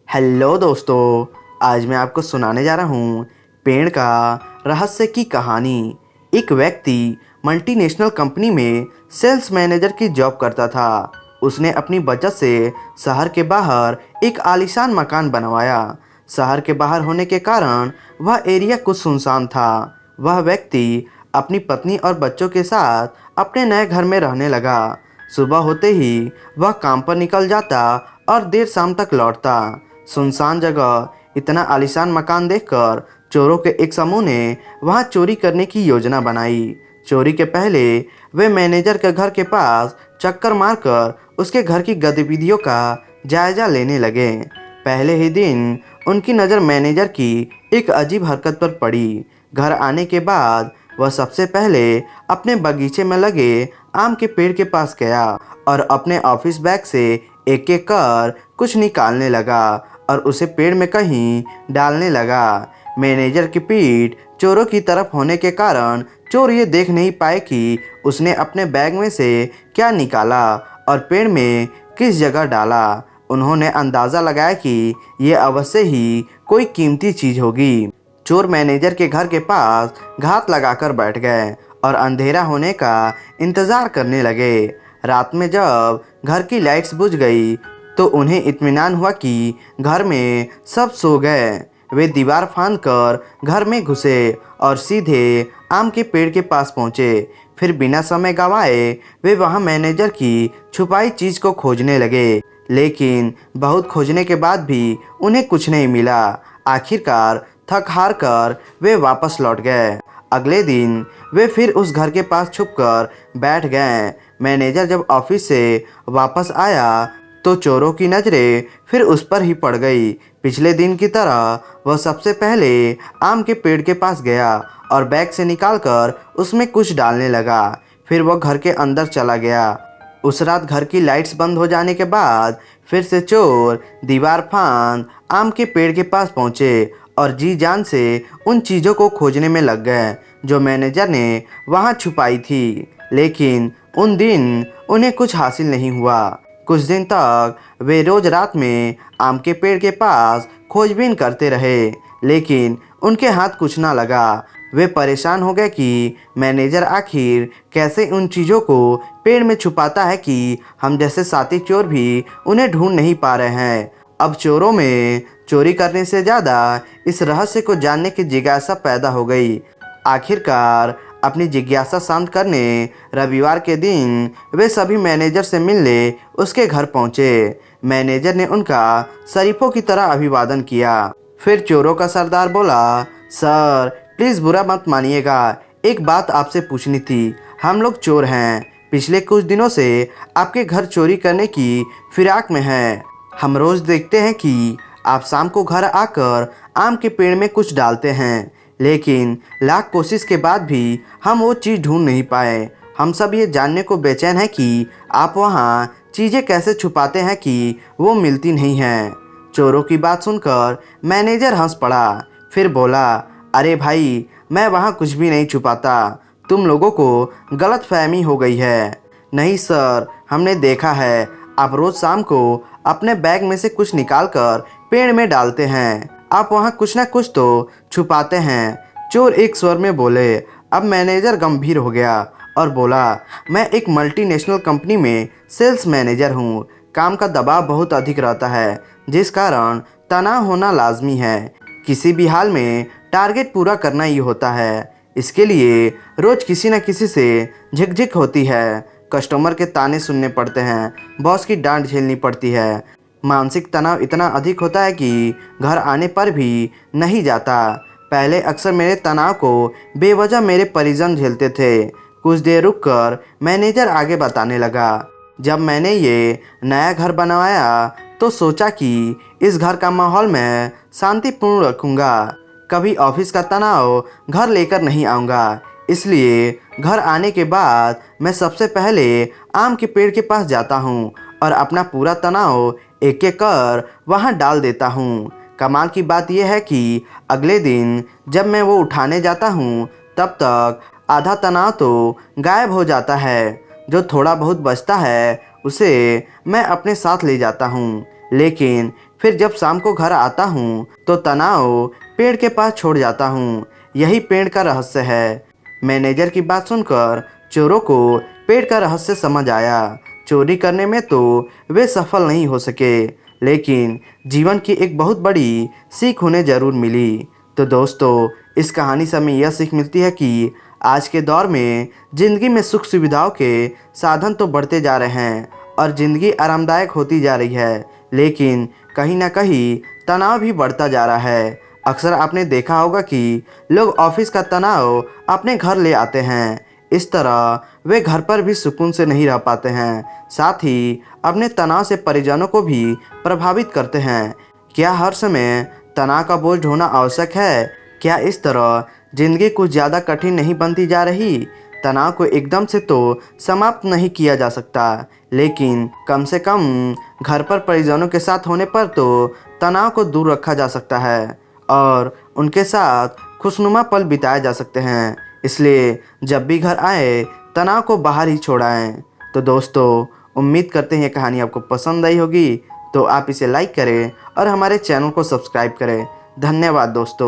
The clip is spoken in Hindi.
हेलो दोस्तों, आज मैं आपको सुनाने जा रहा हूँ पेड़ का रहस्य की कहानी। एक व्यक्ति मल्टीनेशनल कंपनी में सेल्स मैनेजर की जॉब करता था। उसने अपनी बचत से शहर के बाहर एक आलीशान मकान बनवाया। शहर के बाहर होने के कारण वह एरिया कुछ सुनसान था। वह व्यक्ति अपनी पत्नी और बच्चों के साथ अपने नए घर में रहने लगा। सुबह होते ही वह काम पर निकल जाता और देर शाम तक लौटता। सुनसान जगह इतना आलीशान मकान देखकर चोरों के एक समूह ने वहां चोरी करने की योजना बनाई। चोरी के पहले वे मैनेजर के घर के पास चक्कर मारकर उसके घर की गतिविधियों का जायजा लेने लगे। पहले ही दिन उनकी नज़र मैनेजर की एक अजीब हरकत पर पड़ी। घर आने के बाद वह सबसे पहले अपने बगीचे में लगे आम के पेड़ के पास गया और अपने ऑफिस बैग से एक एक कर कुछ निकालने लगा और उसे पेड़ में कहीं डालने लगा। मैनेजर की पीठ चोरों की तरफ होने के कारण चोर ये देख नहीं पाए कि उसने अपने बैग में से क्या निकाला और पेड़ में किस जगह डाला। उन्होंने अंदाज़ा लगाया कि ये अवश्य ही कोई कीमती चीज़ होगी। चोर मैनेजर के घर के पास घात लगाकर बैठ गए और अंधेरा होने का इंतज़ार करने लगे। रात में जब घर की लाइट्स बुझ गई तो उन्हें इत्मीनान हुआ कि घर में सब सो गए। वे दीवार फांदकर घर में घुसे और सीधे आम के पेड़ के पास पहुंचे। फिर बिना समय गंवाए वे वहां मैनेजर की छुपाई चीज़ को खोजने लगे, लेकिन बहुत खोजने के बाद भी उन्हें कुछ नहीं मिला। आखिरकार थक हार कर वे वापस लौट गए। अगले दिन वे फिर उस घर के पास छुपकर बैठ गए। मैनेजर जब ऑफिस से वापस आया तो चोरों की नज़रें फिर उस पर ही पड़ गई। पिछले दिन की तरह वह सबसे पहले आम के पेड़ के पास गया और बैग से निकालकर उसमें कुछ डालने लगा। फिर वह घर के अंदर चला गया। उस रात घर की लाइट्स बंद हो जाने के बाद फिर से चोर दीवार फांद आम के पेड़ के पास पहुंचे और जी जान से उन चीज़ों को खोजने में लग गए जो मैनेजर ने वहां छुपाई थी। लेकिन उन दिन उन्हें कुछ हासिल नहीं हुआ। कुछ दिन तक वे रोज रात में आम के पेड़ के पास खोजबीन करते रहे, लेकिन उनके हाथ कुछ ना लगा। वे परेशान हो गए कि मैनेजर आखिर कैसे उन चीज़ों को पेड़ में छुपाता है कि हम जैसे साथी चोर भी उन्हें ढूंढ नहीं पा रहे हैं। अब चोरों में चोरी करने से ज़्यादा इस रहस्य को जानने की जिज्ञासा पैदा हो गई। आखिरकार अपनी जिज्ञासा शांत करने रविवार के दिन वे सभी मैनेजर से मिलने उसके घर पहुंचे। मैनेजर ने उनका शरीफों की तरह अभिवादन किया। फिर चोरों का सरदार बोला, सर प्लीज़ बुरा मत मानिएगा, एक बात आपसे पूछनी थी। हम लोग चोर हैं, पिछले कुछ दिनों से आपके घर चोरी करने की फिराक में हैं। हम रोज़ देखते हैं कि आप शाम को घर आकर आम के पेड़ में कुछ डालते हैं, लेकिन लाख कोशिश के बाद भी हम वो चीज़ ढूंढ नहीं पाए। हम सब ये जानने को बेचैन हैं कि आप वहाँ चीज़ें कैसे छुपाते हैं कि वो मिलती नहीं हैं। चोरों की बात सुनकर मैनेजर हंस पड़ा। फिर बोला, अरे भाई, मैं वहाँ कुछ भी नहीं छुपाता, तुम लोगों को गलतफहमी हो गई है। नहीं सर, हमने देखा है आप रोज़ शाम को अपने बैग में से कुछ निकालकर पेड़ में डालते हैं। आप वहाँ कुछ ना कुछ तो छुपाते हैं, चोर एक स्वर में बोले। अब मैनेजर गंभीर हो गया और बोला, मैं एक मल्टीनेशनल कंपनी में सेल्स मैनेजर हूँ। काम का दबाव बहुत अधिक रहता है, जिस कारण तनाव होना लाजमी है। किसी भी हाल में टारगेट पूरा करना ही होता है। इसके लिए रोज़ किसी न किसी से झिकझिक होती है, कस्टमर के ताने सुनने पड़ते हैं, बॉस की डांट झेलनी पड़ती है। मानसिक तनाव इतना अधिक होता है कि घर आने पर भी नहीं जाता। पहले अक्सर मेरे तनाव को बेवजह मेरे परिजन झेलते थे। कुछ देर रुककर मैनेजर आगे बताने लगा, जब मैंने ये नया घर बनवाया तो सोचा कि इस घर का माहौल मैं शांतिपूर्ण रखूँगा। कभी ऑफिस का तनाव घर लेकर नहीं आऊँगा। इसलिए घर आने के बाद मैं सबसे पहले आम के पेड़ के पास जाता हूँ और अपना पूरा तनाव एक एक कर वहाँ डाल देता हूँ। कमाल की बात यह है कि अगले दिन जब मैं वो उठाने जाता हूँ तब तक आधा तनाव तो गायब हो जाता है। जो थोड़ा बहुत बचता है उसे मैं अपने साथ ले जाता हूँ, लेकिन फिर जब शाम को घर आता हूँ तो तनाव पेड़ के पास छोड़ जाता हूँ। यही पेड़ का रहस्य है। मैनेजर की बात सुनकर चोरों को पेड़ का रहस्य समझ आया। चोरी करने में तो वे सफल नहीं हो सके, लेकिन जीवन की एक बहुत बड़ी सीख उन्हें जरूर मिली। तो दोस्तों, इस कहानी से हमें यह सीख मिलती है कि आज के दौर में ज़िंदगी में सुख सुविधाओं के साधन तो बढ़ते जा रहे हैं और ज़िंदगी आरामदायक होती जा रही है, लेकिन कहीं ना कहीं तनाव भी बढ़ता जा रहा है। अक्सर आपने देखा होगा कि लोग ऑफिस का तनाव अपने घर ले आते हैं। इस तरह वे घर पर भी सुकून से नहीं रह पाते हैं, साथ ही अपने तनाव से परिजनों को भी प्रभावित करते हैं। क्या हर समय तनाव का बोझ ढोना आवश्यक है? क्या इस तरह जिंदगी कुछ ज़्यादा कठिन नहीं बनती जा रही? तनाव को एकदम से तो समाप्त नहीं किया जा सकता, लेकिन कम से कम घर पर परिजनों के साथ होने पर तो तनाव को दूर रखा जा सकता है और उनके साथ खुशनुमा पल बिताए जा सकते हैं। इसलिए जब भी घर आए तनाव को बाहर ही छोड़ाएं। तो दोस्तों, उम्मीद करते हैं ये कहानी आपको पसंद आई होगी, तो आप इसे लाइक करें और हमारे चैनल को सब्सक्राइब करें। धन्यवाद दोस्तों।